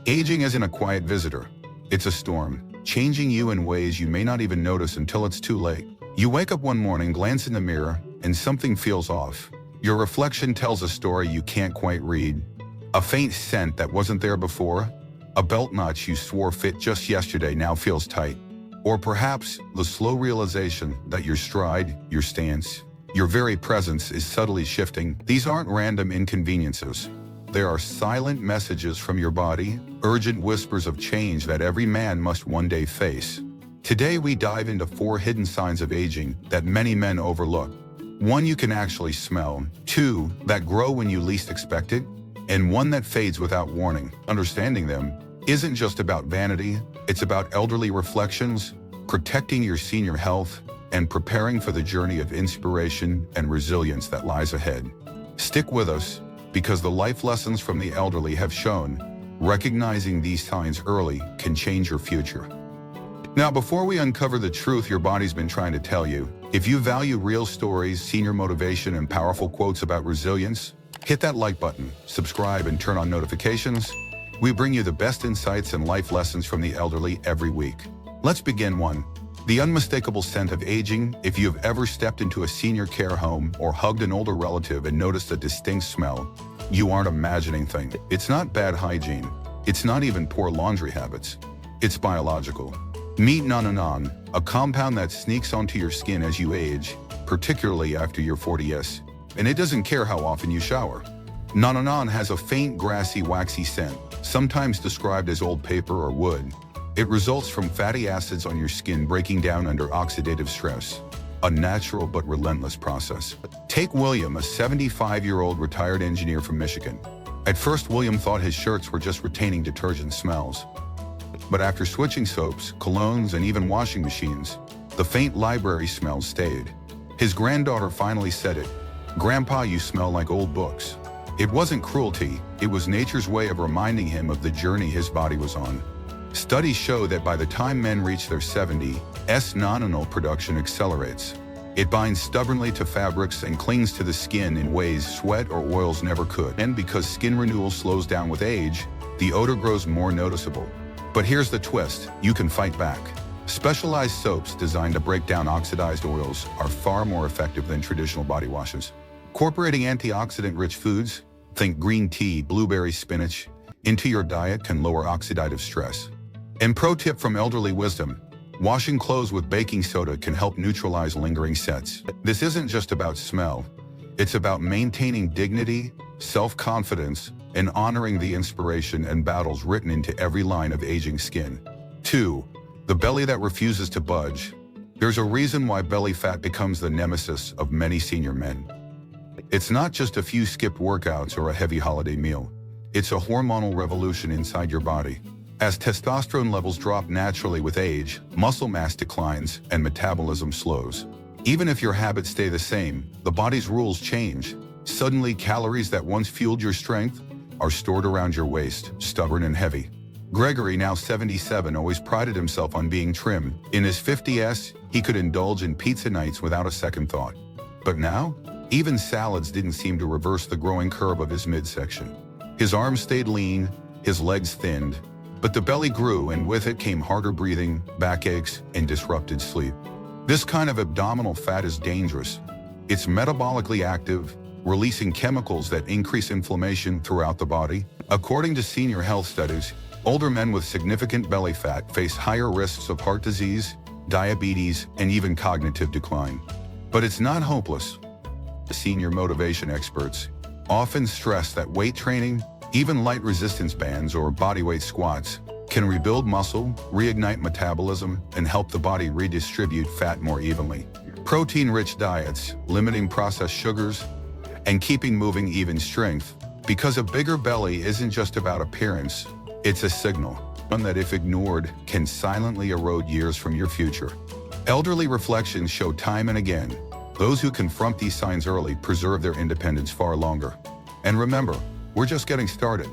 Aging isn't a quiet visitor. It's a storm, changing you in ways you may not even notice until it's too late. You wake up one morning, glance in the mirror, and something feels off. Your reflection tells a story you can't quite read. A faint scent that wasn't there before. A belt notch you swore fit just yesterday now feels tight. Or perhaps the slow realization that your stride, your stance, your very presence is subtly shifting. These aren't random inconveniences. There are silent messages from your body, urgent whispers of change that every man must one day face. Today we dive into 4 hidden signs of aging that many men overlook. 1 you can actually smell, 2 that grow when you least expect it, and 1 that fades without warning. Understanding them isn't just about vanity, it's about elderly reflections, protecting your senior health, and preparing for the journey of inspiration and resilience that lies ahead. Stick with us, because the life lessons from the elderly have shown recognizing these signs early can change your future. Now, before we uncover the truth your body's been trying to tell you, if you value real stories, senior motivation, and powerful quotes about resilience, hit that like button, subscribe, and turn on notifications. We bring you the best insights and life lessons from the elderly every week. Let's begin. 1. The unmistakable scent of aging. If you have ever stepped into a senior care home or hugged an older relative and noticed a distinct smell, you aren't imagining things. It's not bad hygiene. It's not even poor laundry habits. It's biological. Meet Nananon, a compound that sneaks onto your skin as you age, particularly after you're 40s, and it doesn't care how often you shower. Nananon has a faint grassy, waxy scent, sometimes described as old paper or wood. It results from fatty acids on your skin breaking down under oxidative stress, a natural but relentless process. Take William, a 75-year-old retired engineer from Michigan. At first, William thought his shirts were just retaining detergent smells. But after switching soaps, colognes, and even washing machines, the faint library smell stayed. His granddaughter finally said it, "Grandpa, you smell like old books." It wasn't cruelty, it was nature's way of reminding him of the journey his body was on. Studies show that by the time men reach their 70s, nonanol production accelerates. It binds stubbornly to fabrics and clings to the skin in ways sweat or oils never could. And because skin renewal slows down with age, the odor grows more noticeable. But here's the twist, you can fight back. Specialized soaps designed to break down oxidized oils are far more effective than traditional body washes. Incorporating antioxidant-rich foods, think green tea, blueberry, spinach, into your diet can lower oxidative stress. And pro tip from elderly wisdom, washing clothes with baking soda can help neutralize lingering scents. This isn't just about smell. It's about maintaining dignity, self-confidence, and honoring the inspiration and battles written into every line of aging skin. 2. The belly that refuses to budge. There's a reason why belly fat becomes the nemesis of many senior men. It's not just a few skipped workouts or a heavy holiday meal. It's a hormonal revolution inside your body. As testosterone levels drop naturally with age, muscle mass declines and metabolism slows. Even if your habits stay the same, the body's rules change. Suddenly, calories that once fueled your strength are stored around your waist, stubborn and heavy. Gregory, now 77, always prided himself on being trim. In his 50s, he could indulge in pizza nights without a second thought. But now, even salads didn't seem to reverse the growing curve of his midsection. His arms stayed lean, his legs thinned, but the belly grew, and with it came harder breathing, backaches, and disrupted sleep. This kind of abdominal fat is dangerous. It's metabolically active, releasing chemicals that increase inflammation throughout the body. According to senior health studies, older men with significant belly fat face higher risks of heart disease, diabetes, and even cognitive decline. But it's not hopeless. Senior motivation experts often stress that weight training, even light resistance bands or bodyweight squats, can rebuild muscle, reignite metabolism, and help the body redistribute fat more evenly. Protein-rich diets, limiting processed sugars, and keeping moving even strength, because a bigger belly isn't just about appearance, it's a signal, one that if ignored can silently erode years from your future. Elderly reflections show time and again, those who confront these signs early preserve their independence far longer. And remember, we're just getting started.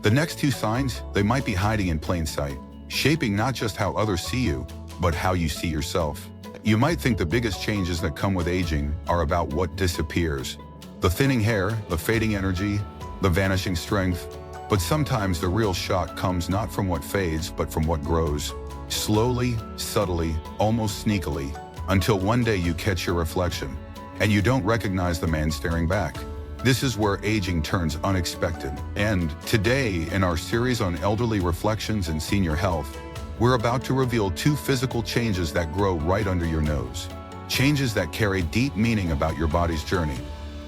The next 2 signs, they might be hiding in plain sight, shaping not just how others see you, but how you see yourself. You might think the biggest changes that come with aging are about what disappears. The thinning hair, the fading energy, the vanishing strength. But sometimes the real shock comes not from what fades, but from what grows. Slowly, subtly, almost sneakily, until one day you catch your reflection, and you don't recognize the man staring back. This is where aging turns unexpected. And today, in our series on elderly reflections and senior health, we're about to reveal two physical changes that grow right under your nose. Changes that carry deep meaning about your body's journey.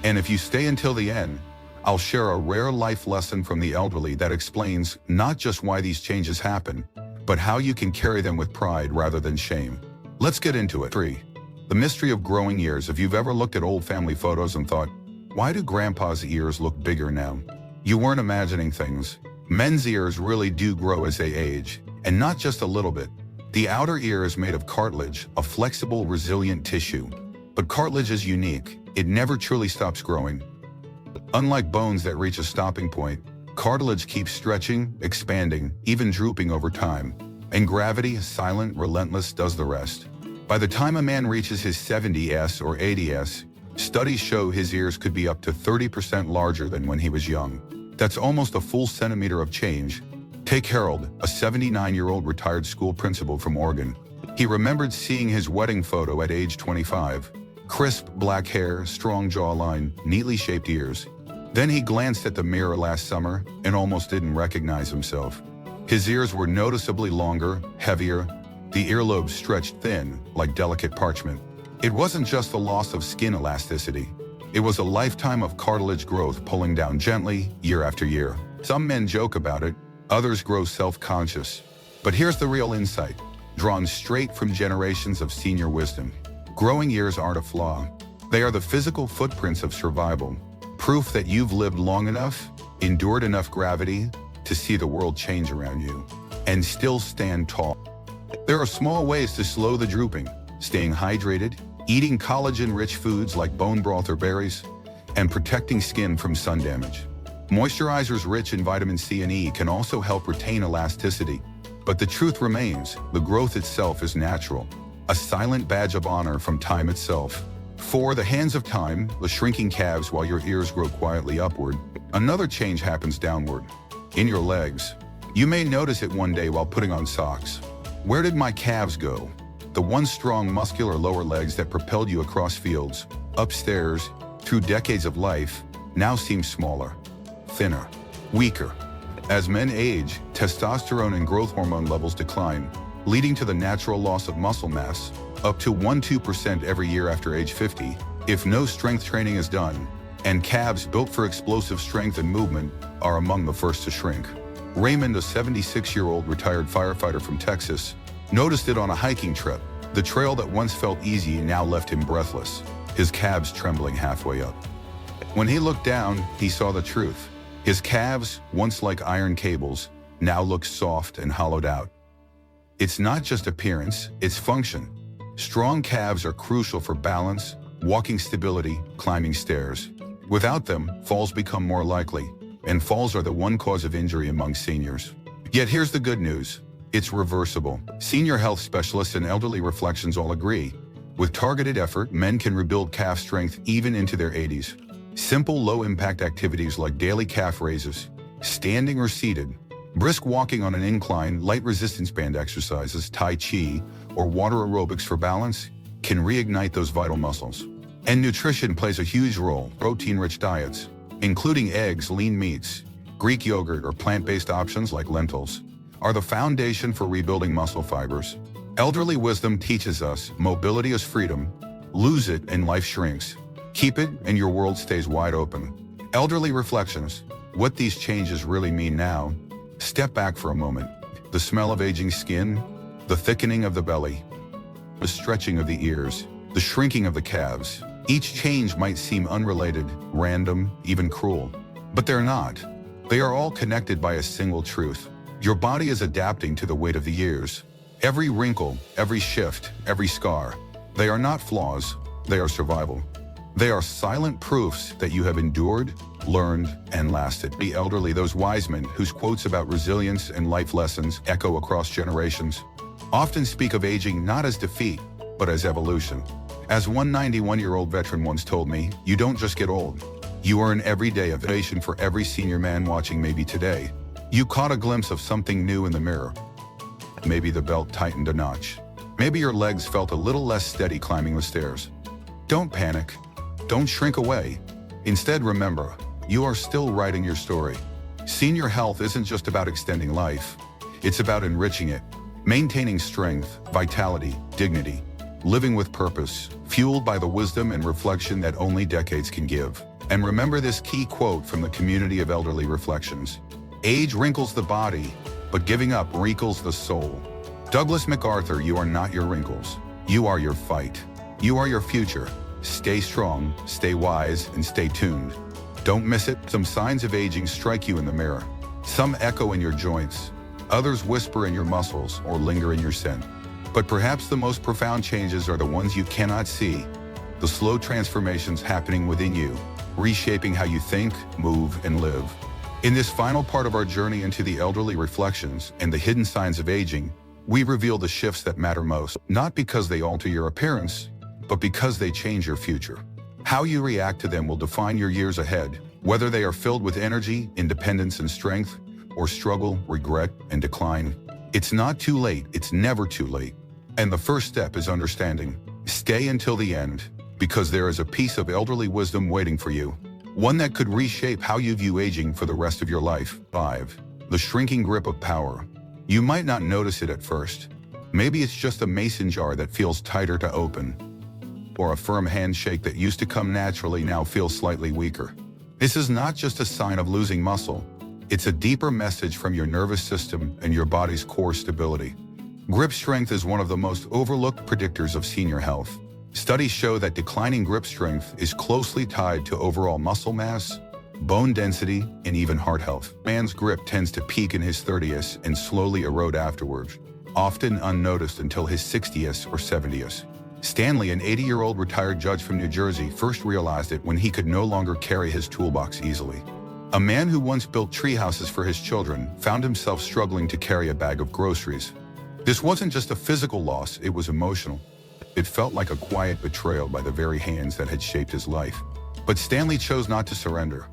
And if you stay until the end, I'll share a rare life lesson from the elderly that explains not just why these changes happen, but how you can carry them with pride rather than shame. Let's get into it. 3. The mystery of growing ears. If you've ever looked at old family photos and thought, why do grandpa's ears look bigger now? You weren't imagining things. Men's ears really do grow as they age, and not just a little bit. The outer ear is made of cartilage, a flexible, resilient tissue. But cartilage is unique. It never truly stops growing. Unlike bones that reach a stopping point, cartilage keeps stretching, expanding, even drooping over time. And gravity, silent, relentless, does the rest. By the time a man reaches his 70s or 80s, studies show his ears could be up to 30% larger than when he was young. That's almost a full centimeter of change. Take Harold, a 79-year-old retired school principal from Oregon. He remembered seeing his wedding photo at age 25. Crisp black hair, strong jawline, neatly shaped ears. Then he glanced at the mirror last summer and almost didn't recognize himself. His ears were noticeably longer, heavier, the earlobes stretched thin, like delicate parchment. It wasn't just the loss of skin elasticity. It was a lifetime of cartilage growth pulling down gently, year after year. Some men joke about it, others grow self-conscious. But here's the real insight, drawn straight from generations of senior wisdom. Growing ears aren't a flaw. They are the physical footprints of survival. Proof that you've lived long enough, endured enough gravity to see the world change around you, and still stand tall. There are small ways to slow the drooping: staying hydrated, eating collagen-rich foods like bone broth or berries, and protecting skin from sun damage. Moisturizers rich in vitamin C and E can also help retain elasticity. But the truth remains, the growth itself is natural, a silent badge of honor from time itself. 4. The hands of time, the shrinking calves while your ears grow quietly upward. Another change happens downward, in your legs. You may notice it one day while putting on socks. Where did my calves go? The once strong, muscular lower legs that propelled you across fields, upstairs, through decades of life, now seem smaller, thinner, weaker. As men age, testosterone and growth hormone levels decline, leading to the natural loss of muscle mass, up to 1–2% every year after age 50, if no strength training is done, and calves built for explosive strength and movement are among the first to shrink. Raymond, a 76-year-old retired firefighter from Texas, noticed it on a hiking trip. The trail that once felt easy now left him breathless, his calves trembling halfway up. When he looked down, he saw the truth. His calves, once like iron cables, now looked soft and hollowed out. It's not just appearance, it's function. Strong calves are crucial for balance, walking stability, climbing stairs. Without them, falls become more likely, and falls are the one cause of injury among seniors. Yet here's the good news. It's reversible. Senior health specialists and elderly reflections all agree. With targeted effort, men can rebuild calf strength even into their 80s. Simple, low-impact activities like daily calf raises, standing or seated, brisk walking on an incline, light resistance band exercises, Tai Chi, or water aerobics for balance can reignite those vital muscles. And nutrition plays a huge role. Protein-rich diets, including eggs, lean meats, Greek yogurt, or plant-based options like lentils, are the foundation for rebuilding muscle fibers. Elderly wisdom teaches us mobility is freedom. Lose it and life shrinks. Keep it and your world stays wide open. Elderly reflections, what these changes really mean now. Step back for a moment. The smell of aging skin, the thickening of the belly, the stretching of the ears, the shrinking of the calves. Each change might seem unrelated, random, even cruel. But they're not. They are all connected by a single truth. Your body is adapting to the weight of the years. Every wrinkle, every shift, every scar. They are not flaws, they are survival. They are silent proofs that you have endured, learned, and lasted. The elderly, those wise men whose quotes about resilience and life lessons echo across generations, often speak of aging not as defeat, but as evolution. As one 91-year-old veteran once told me, you don't just get old, You are an everyday innovation for every senior man watching. Maybe today, you caught a glimpse of something new in the mirror. Maybe the belt tightened a notch. Maybe your legs felt a little less steady climbing the stairs. Don't panic. Don't shrink away. Instead, remember, you are still writing your story. Senior health isn't just about extending life. It's about enriching it, maintaining strength, vitality, dignity, living with purpose, fueled by the wisdom and reflection that only decades can give. And remember this key quote from the community of elderly reflections. Age wrinkles the body, but giving up wrinkles the soul. Douglas MacArthur, you are not your wrinkles. You are your fight. You are your future. Stay strong, stay wise, and stay tuned. Don't miss it. Some signs of aging strike you in the mirror. Some echo in your joints. Others whisper in your muscles or linger in your scent. But perhaps the most profound changes are the ones you cannot see. The slow transformations happening within you, reshaping how you think, move, and live. In this final part of our journey into the elderly reflections and the hidden signs of aging, we reveal the shifts that matter most, not because they alter your appearance, but because they change your future. How you react to them will define your years ahead, whether they are filled with energy, independence, and strength, or struggle, regret, and decline. It's not too late. It's never too late. And the first step is understanding. Stay until the end, because there is a piece of elderly wisdom waiting for you, one that could reshape how you view aging for the rest of your life. 5. The shrinking grip of power. You might not notice it at first. Maybe it's just a mason jar that feels tighter to open, or a firm handshake that used to come naturally now feels slightly weaker. This is not just a sign of losing muscle. It's a deeper message from your nervous system and your body's core stability. Grip strength is one of the most overlooked predictors of senior health. Studies show that declining grip strength is closely tied to overall muscle mass, bone density, and even heart health. Man's grip tends to peak in his 30s and slowly erode afterwards, often unnoticed until his 60s or 70s. Stanley, an 80-year-old retired judge from New Jersey, first realized it when he could no longer carry his toolbox easily. A man who once built tree houses for his children found himself struggling to carry a bag of groceries. This wasn't just a physical loss, it was emotional. It felt like a quiet betrayal by the very hands that had shaped his life. But Stanley chose not to surrender.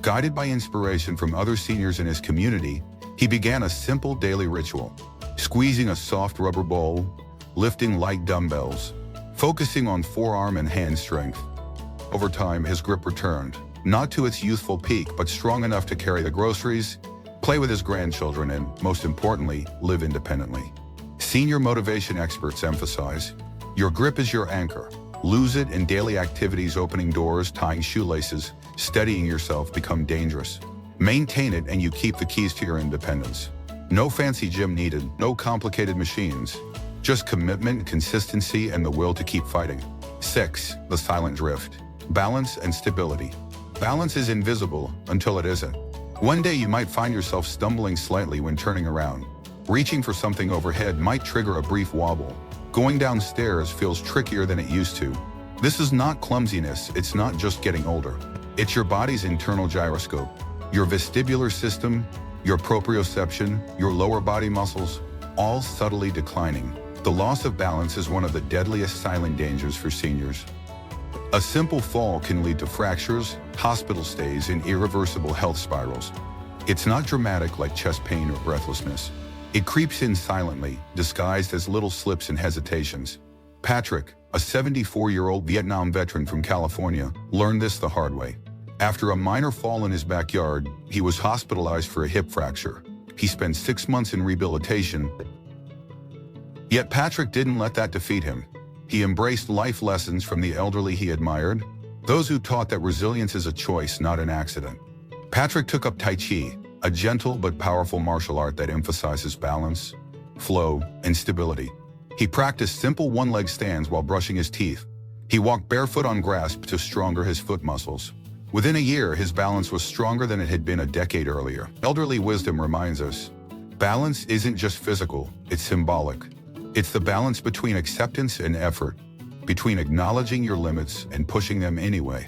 Guided by inspiration from other seniors in his community, he began a simple daily ritual: squeezing a soft rubber bowl, lifting light dumbbells, focusing on forearm and hand strength. Over time, his grip returned, not to its youthful peak, but strong enough to carry the groceries, play with his grandchildren, and, most importantly, live independently. Senior motivation experts emphasize, your grip is your anchor. Lose it and daily activities, opening doors, tying shoelaces, steadying yourself, become dangerous. Maintain it and you keep the keys to your independence. No fancy gym needed, no complicated machines. Just commitment, consistency, and the will to keep fighting. 6. The silent drift. Balance and stability. Balance is invisible until it isn't. One day you might find yourself stumbling slightly when turning around. Reaching for something overhead might trigger a brief wobble. Going downstairs feels trickier than it used to. This is not clumsiness, it's not just getting older. It's your body's internal gyroscope. Your vestibular system, your proprioception, your lower body muscles, all subtly declining. The loss of balance is one of the deadliest silent dangers for seniors. A simple fall can lead to fractures, hospital stays, and irreversible health spirals. It's not dramatic like chest pain or breathlessness. It creeps in silently, disguised as little slips and hesitations. Patrick, a 74-year-old Vietnam veteran from California, learned this the hard way. After a minor fall in his backyard, he was hospitalized for a hip fracture. He spent 6 months in rehabilitation. Yet Patrick didn't let that defeat him. He embraced life lessons from the elderly he admired, those who taught that resilience is a choice, not an accident. Patrick took up Tai Chi, a gentle but powerful martial art that emphasizes balance, flow, and stability. He practiced simple one-leg stands while brushing his teeth. He walked barefoot on grass to stronger his foot muscles. Within a year, his balance was stronger than it had been a decade earlier. Elderly wisdom reminds us, balance isn't just physical, it's symbolic. It's the balance between acceptance and effort, between acknowledging your limits and pushing them anyway.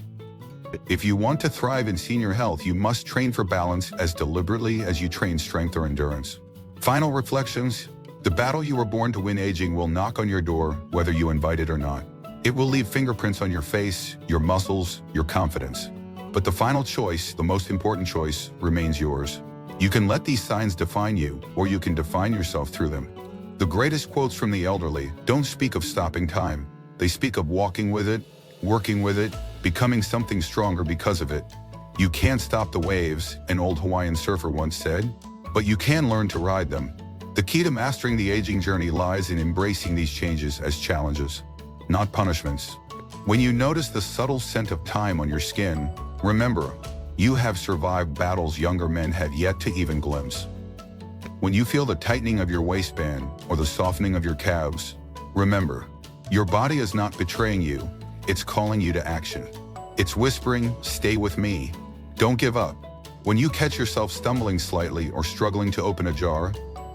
If you want to thrive in senior health, you must train for balance as deliberately as you train strength or endurance. Final reflections. The battle you were born to win. Aging will knock on your door, whether you invite it or not. It will leave fingerprints on your face, your muscles, your confidence. But the final choice, the most important choice, remains yours. You can let these signs define you, or you can define yourself through them. The greatest quotes from the elderly don't speak of stopping time. They speak of walking with it, working with it, becoming something stronger because of it. You can't stop the waves, an old Hawaiian surfer once said, but you can learn to ride them. The key to mastering the aging journey lies in embracing these changes as challenges, not punishments. When you notice the subtle scent of time on your skin, remember, you have survived battles younger men have yet to even glimpse. When you feel the tightening of your waistband or the softening of your calves, remember, your body is not betraying you, it's calling you to action. It's whispering, stay with me. Don't give up. When you catch yourself stumbling slightly or struggling to open a jar,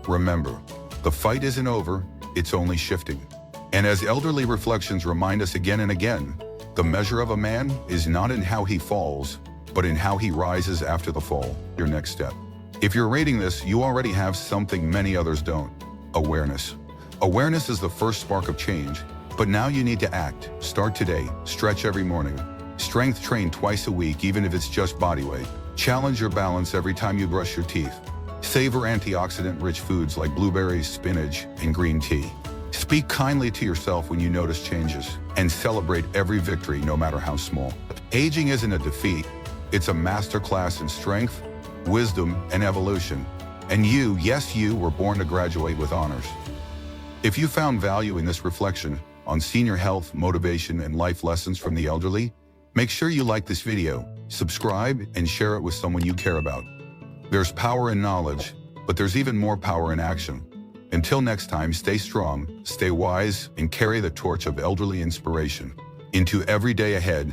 remember, the fight isn't over, it's only shifting. And as elderly reflections remind us again and again, the measure of a man is not in how he falls, but in how he rises after the fall, your next step. If you're rating this, you already have something many others don't: awareness. Awareness is the first spark of change, but now you need to act. Start today, stretch every morning, strength train twice a week even if it's just body weight. Challenge your balance every time you brush your teeth. Savor antioxidant-rich foods like blueberries, spinach, and green tea. Speak kindly to yourself when you notice changes, and celebrate every victory no matter how small. Aging isn't a defeat, it's a masterclass in strength, wisdom, and evolution. And you, yes you, were born to graduate with honors. If you found value in this reflection on senior health, motivation, and life lessons from the elderly, make sure you like this video, subscribe, and share it with someone you care about. There's power in knowledge, but there's even more power in action. Until next time, stay strong, stay wise, and carry the torch of elderly inspiration into every day ahead.